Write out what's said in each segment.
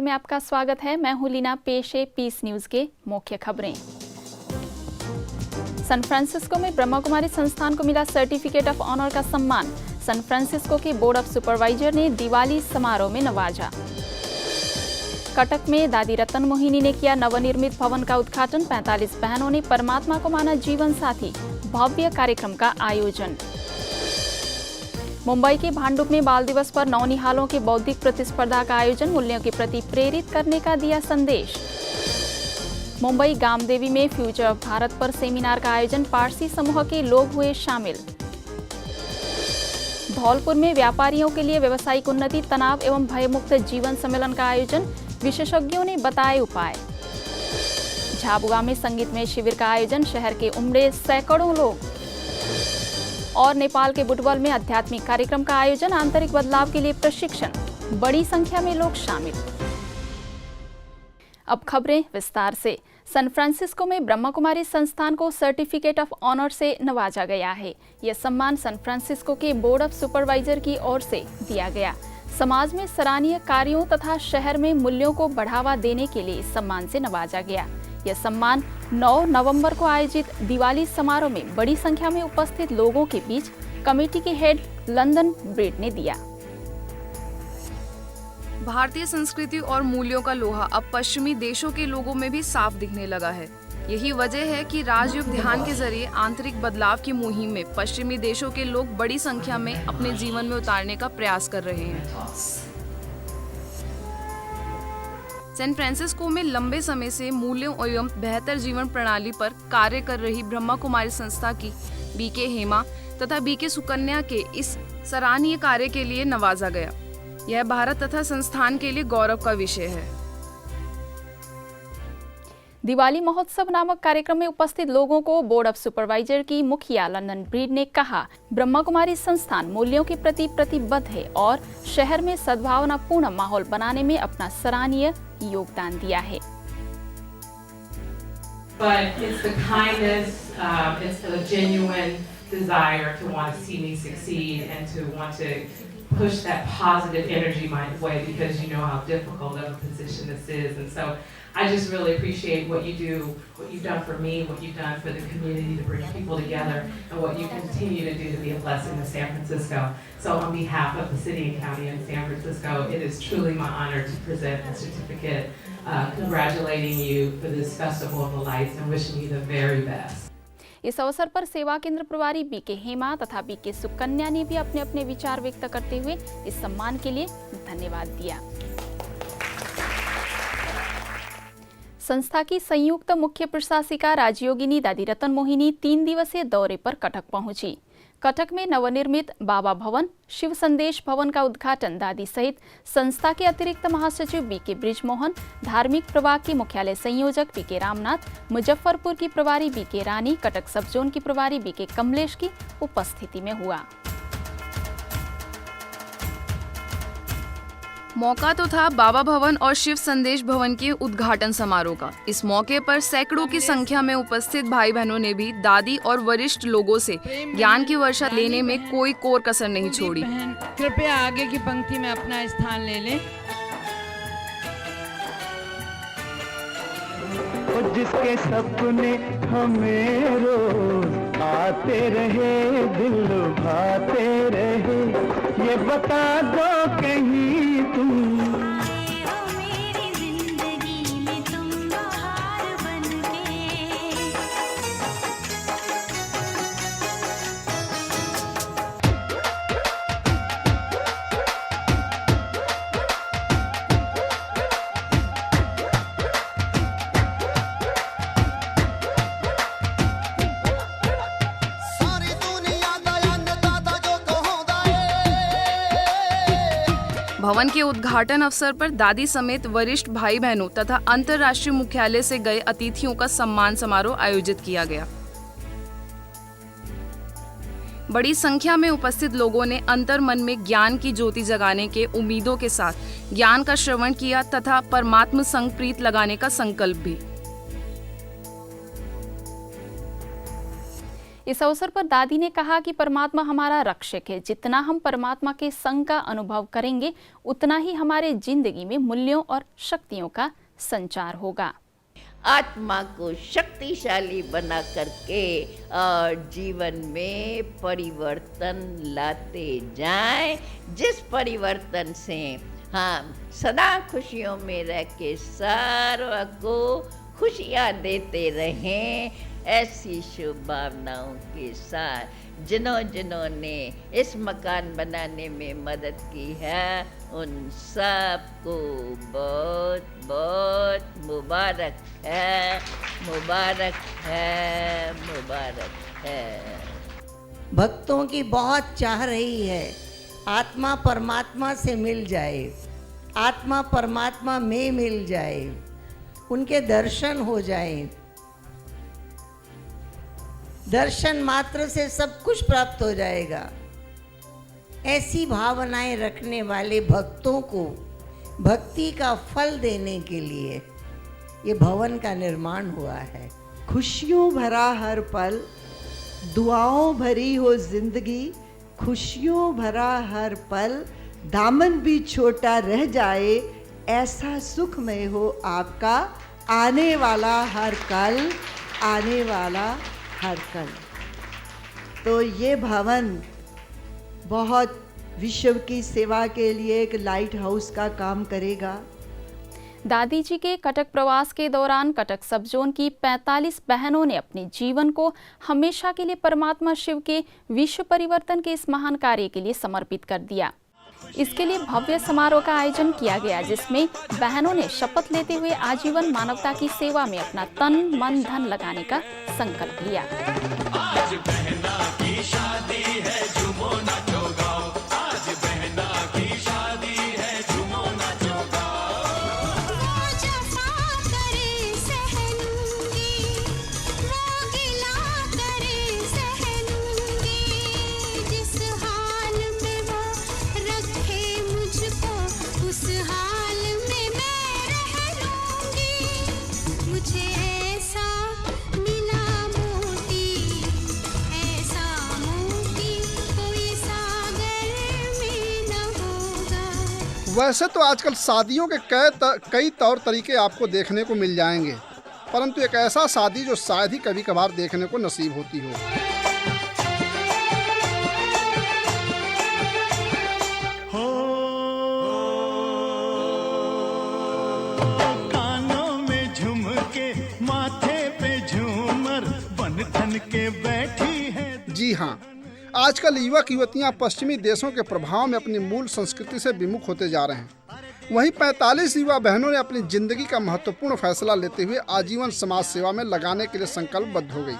में आपका स्वागत है। मैं हूं लीना। पेश है पीस न्यूज के मुख्य खबरें। सैन फ्रांसिस्को में ब्रह्मा कुमारी संस्थान को मिला सर्टिफिकेट ऑफ ऑनर का सम्मान। सैन फ्रांसिस्को के बोर्ड ऑफ सुपरवाइजर ने दिवाली समारोह में नवाजा। कटक में दादी रतन मोहिनी ने किया नवनिर्मित भवन का उद्घाटन। 45 बहनों ने परमात्मा को माना जीवन साथी। भव्य कार्यक्रम का आयोजन। मुंबई के भांडुप में बाल दिवस पर नौनिहालों के बौद्धिक प्रतिस्पर्धा का आयोजन। मूल्यों के प्रति प्रेरित करने का दिया संदेश। मुंबई गामदेवी में फ्यूचर ऑफ भारत पर सेमिनार का आयोजन। पारसी समूह के लोग हुए शामिल। धौलपुर में व्यापारियों के लिए व्यावसायिक उन्नति, तनाव एवं भयमुक्त जीवन सम्मेलन का आयोजन। विशेषज्ञों ने बताए उपाय। झाबुआ में संगीतमय शिविर का आयोजन। शहर के उमड़े सैकड़ों लोग। और नेपाल के बुटवल में आध्यात्मिक कार्यक्रम का आयोजन। आंतरिक बदलाव के लिए प्रशिक्षण। बड़ी संख्या में लोग शामिल। अब खबरें विस्तार से। सैन फ्रांसिस्को में ब्रह्मा कुमारी संस्थान को सर्टिफिकेट ऑफ ऑनर से नवाजा गया है। यह सम्मान सैन फ्रांसिस्को के बोर्ड ऑफ सुपरवाइजर की ओर से दिया गया। समाज में सराहनीय कार्यों तथा शहर में मूल्यों को बढ़ावा देने के लिए इस सम्मान से नवाजा गया। यह सम्मान 9 नवंबर को आयोजित दिवाली समारोह में बड़ी संख्या में उपस्थित लोगों के बीच कमेटी के हेड लंदन ब्रीड ने दिया। भारतीय संस्कृति और मूल्यों का लोहा अब पश्चिमी देशों के लोगों में भी साफ दिखने लगा है। यही वजह है कि राजयोग ध्यान के जरिए आंतरिक बदलाव की मुहिम में पश्चिमी देशों के लोग बड़ी संख्या में अपने जीवन में उतारने का प्रयास कर रहे हैं। सैन फ्रांसिस्को में लंबे समय से मूल्यों एवं बेहतर जीवन प्रणाली पर कार्य कर रही ब्रह्मा कुमारी संस्था की बीके हेमा तथा बीके सुकन्या के इस सराहनीय कार्य के लिए नवाजा गया। यह भारत तथा संस्थान के लिए गौरव का विषय है। दिवाली महोत्सव नामक कार्यक्रम में उपस्थित लोगों को बोर्ड ऑफ सुपरवाइजर की मुखिया लंदन ब्रीड ने कहा, ब्रह्मा कुमारी संस्थान मूल्यों के प्रति प्रतिबद्ध है और शहर में सद्भावनापूर्ण माहौल बनाने में अपना सराहनीय योगदान दिया है। But it's the kindness, it's the genuine desire to want to see me succeed and to want to push that positive energy my way, because you know how difficult of a position this is. And so I just really appreciate what you do, what you've done for me, what you've done for the community to bring people together, and what you continue to do to be a blessing to San Francisco. So on behalf of the city and county in San Francisco, it is truly my honor to present a certificate congratulating you for this Festival of the Lights and wishing you the very best. इस अवसर पर सेवा केंद्र प्रभारी BK Hema तथा BK Sukanya ने भी अपने अपने विचार व्यक्त करते हुए इस सम्मान के लिए धन्यवाद दिया। संस्था की संयुक्त मुख्य प्रशासिका राजयोगिनी दादी रतन मोहिनी 3 दिवसीय दौरे पर कटक पहुंची। कटक में नवनिर्मित बाबा भवन, शिव संदेश भवन का उद्घाटन दादी सहित संस्था के अतिरिक्त महासचिव बीके ब्रिजमोहन, धार्मिक प्रभाग के मुख्यालय संयोजक बीके रामनाथ, मुजफ्फरपुर की प्रभारी बीके रानी, कटक सब जोन की प्रभारी बीके कमलेश की उपस्थिति में हुआ। मौका तो था बाबा भवन और शिव संदेश भवन के उद्घाटन समारोह का। इस मौके पर सैकड़ों की संख्या में उपस्थित भाई बहनों ने भी दादी और वरिष्ठ लोगों से ज्ञान की वर्षा लेने में कोई कोर कसर नहीं छोड़ी। कृपया आगे की पंक्ति में अपना स्थान ले लें। जिसके सपने हमें रोज आते रहे, दिल लुभाते रहे, ये बता दो कहीं तुम भवन के उद्घाटन अवसर पर दादी समेत वरिष्ठ भाई बहनों तथा अंतर्राष्ट्रीय मुख्यालय से गए अतिथियों का सम्मान समारोह आयोजित किया गया। बड़ी संख्या में उपस्थित लोगों ने अंतर मन में ज्ञान की ज्योति जगाने के उम्मीदों के साथ ज्ञान का श्रवण किया तथा परमात्म संग प्रीत लगाने का संकल्प भी। इस अवसर पर दादी ने कहा कि परमात्मा हमारा रक्षक है। जितना हम परमात्मा के संग का अनुभव करेंगे उतना ही हमारे जिंदगी में मूल्यों और शक्तियों का संचार होगा। आत्मा को शक्तिशाली बना करके और जीवन में परिवर्तन लाते जाएं, जिस परिवर्तन से हम सदा खुशियों में रह के सर्व को खुशियाँ देते रहें, ऐसी शुभ भावनाओं के साथ जिन्होंने इस मकान बनाने में मदद की है उन सबको बहुत बहुत मुबारक है, मुबारक है, मुबारक है। भक्तों की बहुत चाह रही है आत्मा परमात्मा से मिल जाए, आत्मा परमात्मा में मिल जाए, उनके दर्शन हो जाए। दर्शन मात्र से सब कुछ प्राप्त हो जाएगा। ऐसी भावनाएं रखने वाले भक्तों को भक्ति का फल देने के लिए ये भवन का निर्माण हुआ है। खुशियों भरा हर पल, दुआओं भरी हो जिंदगी, खुशियों भरा हर पल, दामन भी छोटा रह जाए, ऐसा सुखमय हो आपका आने वाला हर कल, आने वाला हर कल। तो ये भवन बहुत विश्व की सेवा के लिए एक लाइट हाउस का काम करेगा। दादी जी के कटक प्रवास के दौरान कटक सब जोन की 45 बहनों ने अपने जीवन को हमेशा के लिए परमात्मा शिव के विश्व परिवर्तन के इस महान कार्य के लिए समर्पित कर दिया। इसके लिए भव्य समारोह का आयोजन किया गया, जिसमें बहनों ने शपथ लेते हुए आजीवन मानवता की सेवा में अपना तन मन धन लगाने का संकल्प लिया। आज बहना की शादी है, झूमो नाचो गाओ। आज बहना की शादी है, झूमो नाचो गाओ। वो जफा करे सहलूंगी, वो गिला करे सहलूंगी, जिस हाल में वो रखे मुझको उस हाल में मैं रह लूंगी। मुझे ऐसा मिला मोती, ऐसा मोती कोई सागर में न होगा। वैसे तो आजकल शादियों के कई तौर तरीके आपको देखने को मिल जाएंगे, परंतु एक ऐसा शादी जो शायद ही कभी कभार देखने को नसीब होती हो। कानों में झुमके, माथे पे झूमर, बन ठन के बैठी है। जी हाँ, आजकल युवक युवतियां पश्चिमी देशों के प्रभाव में अपनी मूल संस्कृति से विमुख होते जा रहे हैं। वहीं 45 युवा बहनों ने अपनी जिंदगी का महत्वपूर्ण फैसला लेते हुए आजीवन समाज सेवा में लगाने के लिए संकल्पबद्ध हो गई।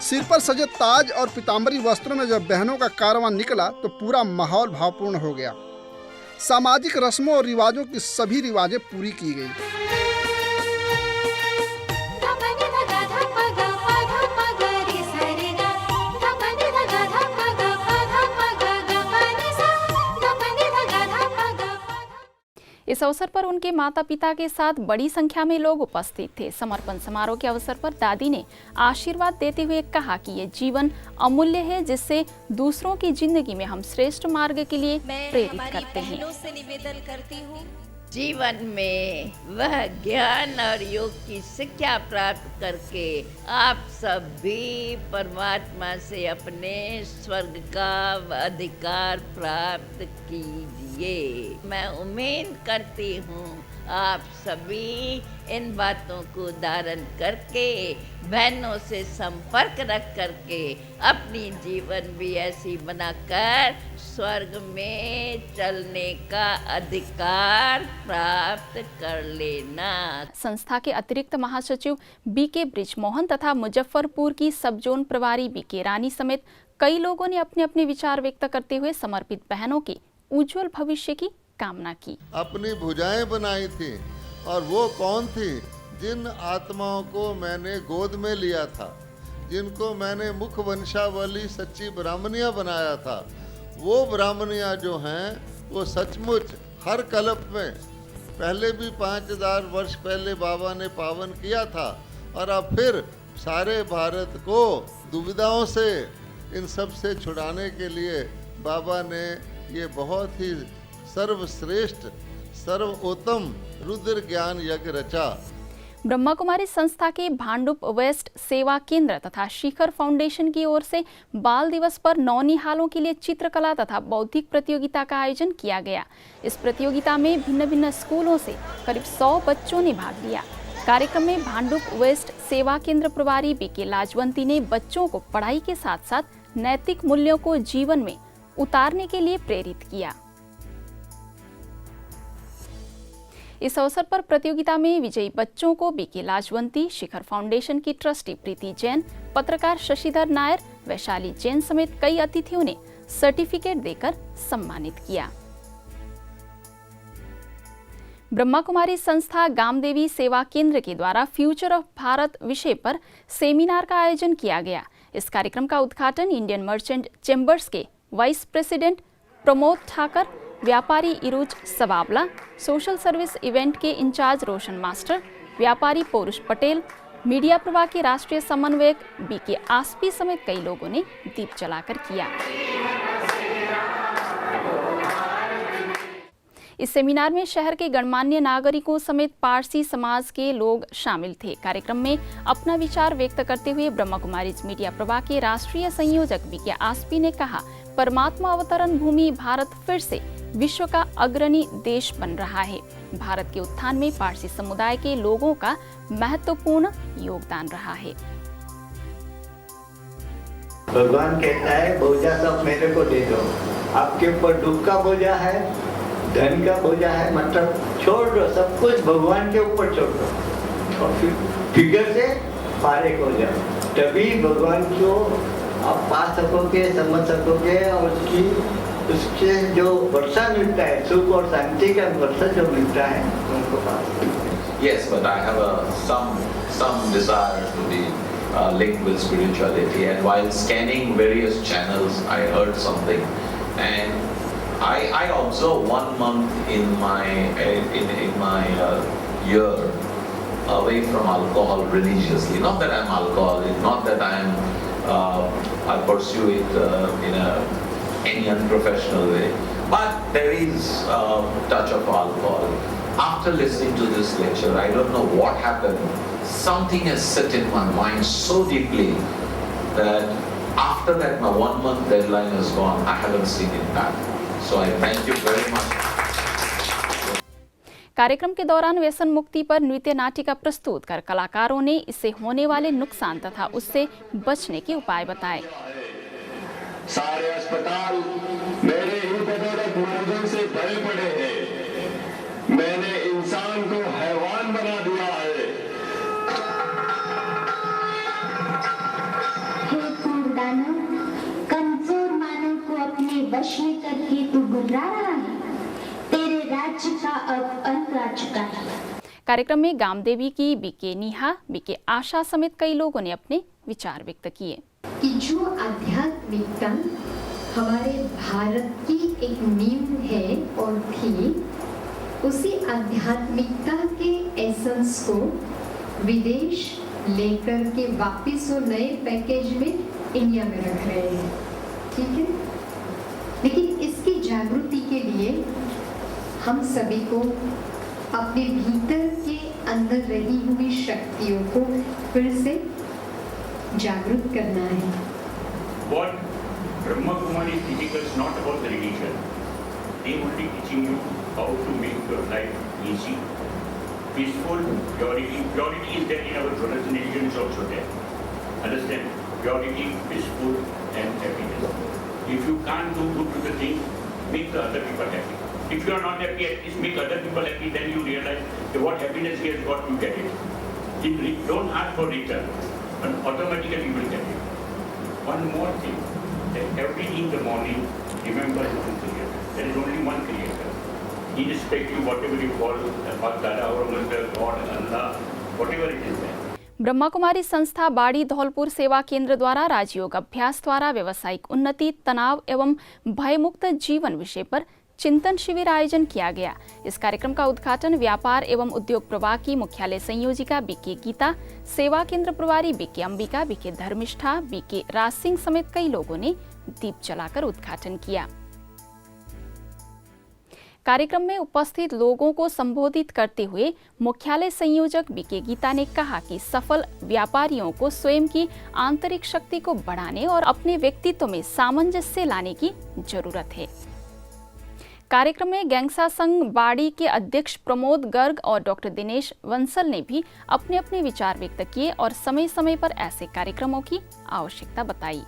सिर पर सजे ताज और पीताम्बरी वस्त्रों में जब बहनों का कारवां निकला तो पूरा माहौल भावपूर्ण हो गया। सामाजिक रस्मों और रिवाजों की सभी रिवाजें पूरी की गई। इस अवसर पर उनके माता पिता के साथ बड़ी संख्या में लोग उपस्थित थे। समर्पण समारोह के अवसर पर दादी ने आशीर्वाद देते हुए कहा कि ये जीवन अमूल्य है, जिससे दूसरों की जिंदगी में हम श्रेष्ठ मार्ग के लिए प्रेरित करते हैं। बहनों से निवेदन करती हूँ, जीवन में वह ज्ञान और योग की शिक्षा प्राप्त करके आप सब भी परमात्मा से अपने स्वर्ग का अधिकार प्राप्त कीजिए। मैं उम्मीद करती हूँ आप सभी इन बातों को धारण करके, बहनों से संपर्क रख करके अपनी जीवन भी ऐसी बनाकर स्वर्ग में चलने का अधिकार प्राप्त कर लेना। संस्था के अतिरिक्त महासचिव बीके ब्रिजमोहन तथा मुजफ्फरपुर की सब जोन प्रभारी बीके रानी समेत कई लोगों ने अपने अपने विचार व्यक्त करते हुए समर्पित बहनों के उज्जवल भविष्य की कामना की। अपनी भुजाएं बनाई थी, और वो कौन थी? जिन आत्माओं को मैंने गोद में लिया था, जिनको मैंने मुख वंशावली सच्ची ब्राह्मणियां बनाया था, वो ब्राह्मणियां जो हैं वो सचमुच हर कल्प में पहले भी 5000 वर्ष पहले बाबा ने पावन किया था, और अब फिर सारे भारत को दुविधाओं से, इन सब से छुड़ाने के लिए बाबा ने ये बहुत ही सर्वश्रेष्ठ सर्वोत्तम रुद्र ज्ञान यज्ञ रचा। ब्रह्मा कुमारी संस्था के भांडुप वेस्ट सेवा केंद्र तथा शिखर फाउंडेशन की ओर से बाल दिवस पर नौनिहालों के लिए चित्रकला तथा बौद्धिक प्रतियोगिता का आयोजन किया गया। इस प्रतियोगिता में भिन्न भिन्न स्कूलों से करीब 100 बच्चों ने भाग लिया। कार्यक्रम में भांडुप वेस्ट सेवा केंद्र प्रभारी बीके लाजवंती ने बच्चों को पढ़ाई के साथ साथ नैतिक मूल्यों को जीवन में उतारने के लिए प्रेरित किया। इस अवसर पर प्रतियोगिता में विजयी बच्चों को बीके लाजवंती, शिखर फाउंडेशन की ट्रस्टी प्रीति जैन, पत्रकार शशिधर नायर, वैशाली जैन समेत कई अतिथियों ने सर्टिफिकेट देकर सम्मानित किया। ब्रह्मा कुमारी संस्था गामदेवी सेवा केंद्र के द्वारा फ्यूचर ऑफ भारत विषय पर सेमिनार का आयोजन किया गया। इस कार्यक्रम का उद्घाटन इंडियन मर्चेंट चैम्बर्स के वाइस प्रेसिडेंट प्रमोद ठाकर, व्यापारी इरोज सवाबला, सोशल सर्विस इवेंट के इंचार्ज रोशन मास्टर, व्यापारी पौरुष पटेल, मीडिया प्रभाग के राष्ट्रीय समन्वयक बीके आसपी समेत कई लोगों ने दीप जलाकर किया। इस सेमिनार में शहर के गणमान्य नागरिकों समेत पारसी समाज के लोग शामिल थे। कार्यक्रम में अपना विचार व्यक्त करते हुए ब्रह्मा कुमारी मीडिया प्रभाग के राष्ट्रीय संयोजक बीके आसपी ने कहा, परमात्मा अवतरण भूमि भारत फिर से विश्व का अग्रणी देश बन रहा है। भारत के उत्थान में पारसी समुदाय के लोगों का महत्वपूर्ण योगदान रहा है। भगवान कहता है, बोझा सब मेरे को दे दो। आपके ऊपर दुख का बोझा है, धन का बोझा है, मतलब छोड़ दो, सब कुछ भगवान के ऊपर छोड़ दो और फिर फिगर से पारे हो जाओ। तभी भगवान को आप पा सकोगे, समझ सकोगे और उसके जो वर्षा मिलता है, सुख और शांति का वर्षा जो मिलता है उनको पा सकोगे। Yes, but I have some desire to be linked with spirituality, and while scanning various channels, I heard something, and I observe 1 month in my year away from alcohol religiously. Not that I'm alcoholic, not that I pursue it in any unprofessional way, but there is a touch of alcohol. After listening to this lecture, I don't know what happened. Something has set in my mind so deeply that after that my 1 month deadline is gone. I haven't seen it back. So I thank you very much. कार्यक्रम के दौरान व्यसन मुक्ति पर नृत्य नाटिका प्रस्तुत कर कलाकारों ने इससे होने वाले नुकसान तथा उससे बचने के उपाय बताए। सारे अस्पताल मेरे ही बदौलत मर्दों से भरे पड़े हैं। मैंने इंसान को हैवान बना दिया है। हे कूड़दानव, कमजोर मानव को अपने वश में करके तू गुर्रा रहा है। तेरे राज्य का अब अंत आ चुका है। कार्यक्रम में गामदेवी की बीके नीहा, बीके आशा समेत कई लोगों ने अपने विचार व्यक्त किए। कि जो आध्यात्मिकता हमारे भारत की एक नींव है और थी, उसी आध्यात्मिकता के एसेंस को विदेश लेकर के वापिस वो नए पैकेज में इंडिया में रख रहे हैं, ठीक है। लेकिन इसकी जागृति के लिए हम सभी को अपने भीतर के अंदर रही हुई शक्तियों को फिर से जागृत करना है। What Brahma Kumari teaches is not about the religion. They only teaching you how to make your life easy, peaceful, purity. Purity is there in our brothers and religion is also there. Understand? Purity, peaceful, and happiness. If you can't do good to the thing, make the other people happy. If you are not happy, at least make other people happy. Then you realize that what happiness he has got, you get it. Don't ask for return, and automatically you will get it. One more thing, that every in the morning, remember one creator. There is only one creator. Irrespective whatever you call, Dada or Mother, God, Allah, whatever it is there. Brahma Kumari संस्था बाड़ी धौलपुर सेवा केंद्र द्वारा राजयोग अभ्यास द्वारा व्यवसायिक उन्नति, तनाव एवं भयमुक्त जीवन विषय पर चिंतन शिविर आयोजन किया गया। इस कार्यक्रम का उद्घाटन व्यापार एवं उद्योग प्रभाग की मुख्यालय संयोजिका बीके गीता, सेवा केंद्र प्रभारी BK Ambika, BK Dharmishtha, BK Raj Singh समेत कई लोगों ने दीप जलाकर उद्घाटन किया। कार्यक्रम में उपस्थित लोगों को संबोधित करते हुए मुख्यालय संयोजक बीके गीता ने कहा कि सफल व्यापारियों को स्वयं की आंतरिक शक्ति को बढ़ाने और अपने व्यक्तित्व में सामंजस्य लाने की जरूरत है। कार्यक्रम में गैंगसा संघ बाड़ी के अध्यक्ष प्रमोद गर्ग और डॉक्टर दिनेश वंसल ने भी अपने अपने विचार व्यक्त किए और समय समय पर ऐसे कार्यक्रमों की आवश्यकता बताई।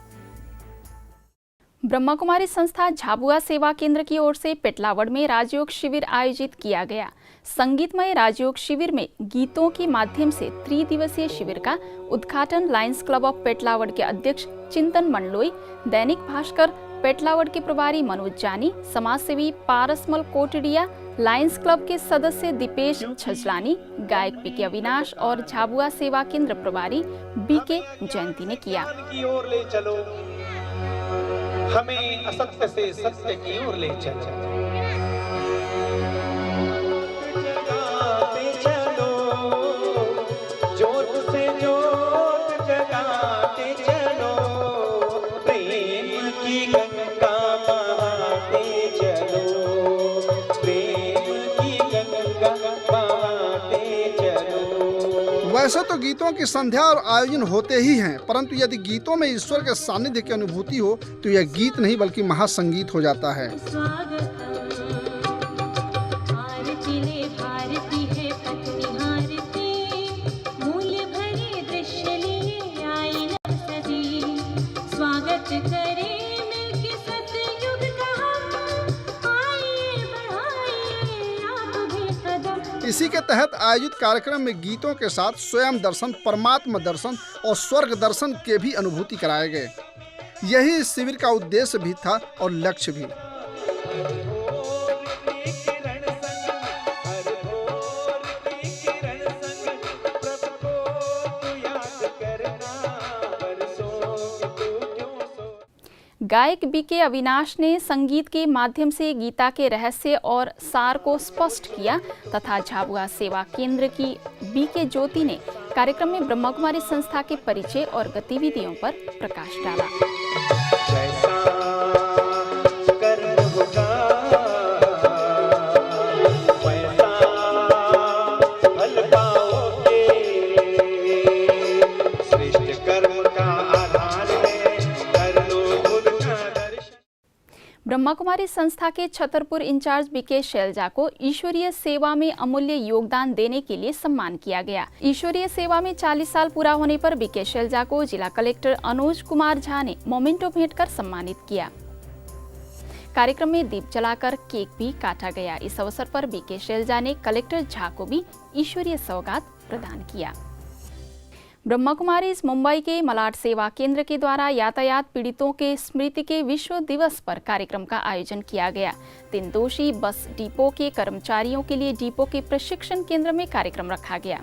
ब्रह्मा कुमारी संस्था झाबुआ सेवा केंद्र की ओर से पेटलावड़ में राजयोग शिविर आयोजित किया गया। संगीतमय राजयोग शिविर में गीतों के माध्यम से 3 दिवसीय शिविर का उद्घाटन लायंस क्लब ऑफ पेटलावड़ के अध्यक्ष चिंतन मंडलोई, दैनिक भास्कर पेटलावड़ के प्रभारी मनोज जानी, समाजसेवी पारसमल कोटडिया, लायंस क्लब के सदस्य दीपेश छजलानी, गायक बीके अविनाश और झाबुआ सेवा केंद्र प्रभारी बीके जयंती ने किया। हमें असत्य से सत्य की ओर ले चलो, जोत से जोत जगाते चलो, प्रेम की गंगा बहाते चलो, प्रेम की गंगा बहाते चलो। वैसे तो गीतों की संध्या और आयोजन होते ही हैं, परंतु यदि गीतों में ईश्वर के सानिध्य की अनुभूति हो तो यह गीत नहीं बल्कि महासंगीत हो जाता है। इसी के तहत आयोजित कार्यक्रम में गीतों के साथ स्वयं दर्शन, परमात्मा दर्शन और स्वर्ग दर्शन के भी अनुभूति कराए गए। यही इस शिविर का उद्देश्य भी था और लक्ष्य भी। गायक बीके अविनाश ने संगीत के माध्यम से गीता के रहस्य और सार को स्पष्ट किया तथा झाबुआ सेवा केंद्र की बीके ज्योति ने कार्यक्रम में ब्रह्मा कुमारी संस्था के परिचय और गतिविधियों पर प्रकाश डाला। ब्रह्मा कुमारी संस्था के छतरपुर इंचार्ज बीके शैलजा को ईश्वरीय सेवा में अमूल्य योगदान देने के लिए सम्मान किया गया। ईश्वरीय सेवा में 40 साल पूरा होने पर बीके शैलजा को जिला कलेक्टर अनुज कुमार झा ने मोमेंटो भेंट कर सम्मानित किया। कार्यक्रम में दीप जलाकर केक भी काटा गया। इस अवसर पर बीके शैलजा ने कलेक्टर झा को भी ईश्वरीय सौगात प्रदान किया। ब्रह्मा कुमारी मुंबई के मलाड सेवा केंद्र के द्वारा यातायात पीड़ितों के स्मृति के विश्व दिवस पर कार्यक्रम का आयोजन किया गया। 3 दोषी बस डिपो के कर्मचारियों के लिए डिपो के प्रशिक्षण केंद्र में कार्यक्रम रखा गया।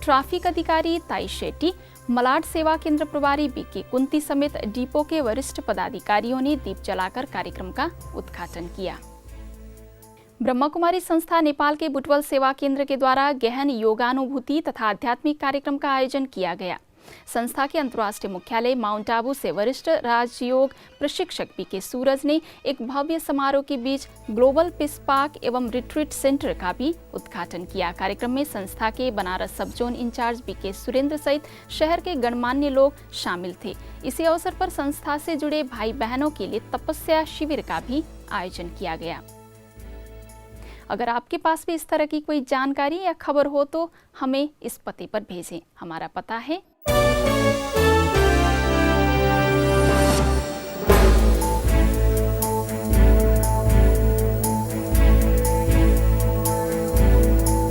ट्रैफिक अधिकारी ताई शेट्टी, मलाड सेवा केंद्र प्रभारी बीके कुंती समेत डिपो के वरिष्ठ पदाधिकारियों ने दीप जलाकर कार्यक्रम का उद्घाटन किया। ब्रह्मा कुमारी संस्था नेपाल के बुटवल सेवा केंद्र के द्वारा गहन योगानुभूति तथा आध्यात्मिक कार्यक्रम का आयोजन किया गया। संस्था के अंतर्राष्ट्रीय मुख्यालय माउंट आबू से वरिष्ठ राजयोग प्रशिक्षक बीके सूरज ने एक भव्य समारोह के बीच ग्लोबल पीस पार्क एवं रिट्रीट सेंटर का भी उद्घाटन किया। कार्यक्रम में संस्था के बनारस सब जोन इंचार्ज बीके सुरेंद्र सहित शहर के गणमान्य लोग शामिल थे। इसी अवसर पर संस्था से जुड़े भाई बहनों के लिए तपस्या शिविर का भी आयोजन किया गया। अगर आपके पास भी इस तरह की कोई जानकारी या खबर हो तो हमें इस पते पर भेजें। हमारा पता है